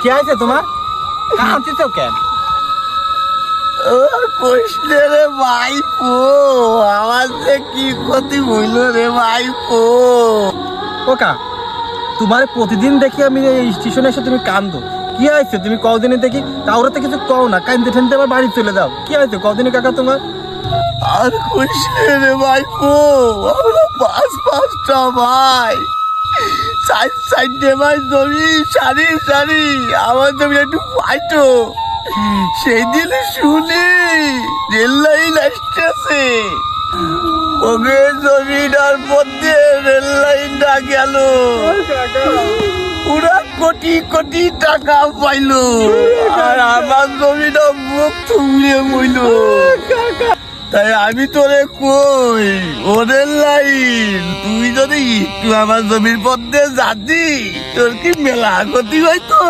কি আছে তোমার? কাঁদতেছো কেন? কইলে রে ভাইপো, আমার যে কি ক্ষতি হইল রে ভাইপো। ওকা, তোমার প্রতিদিন দেখি আমি এই স্টেশনে এসে তুমি কান্দো। কি হয়েছে তুমি কদিনে দেখি? তাওরা তো কিছু কও না, কান্দতে ঠানতে আবার বাড়ি চলে যাও। কি হয়েছে কদিনে কাকা তোমার? আর কইলে রে ভাইপো, আমরা পাঁচটা ভাই, সাইডে ভাই জমি সারি সারি, আমার জমি একটু পাইতো। সেই দিন শুনি রেল লাইন আসতেছে, ওকে জমিটার মধ্যে রেল লাইনটা গেল, পুরা কোটি কোটি টাকা পাইলো, আর আমার জমিটা মুখ থুমড়ে মইল। তাই আমি তোরে কই, ওদের লাইন তুই যদি একটু আমার জমির পথে যাতি, তোর কি মেলা ক্ষতি হয়তো।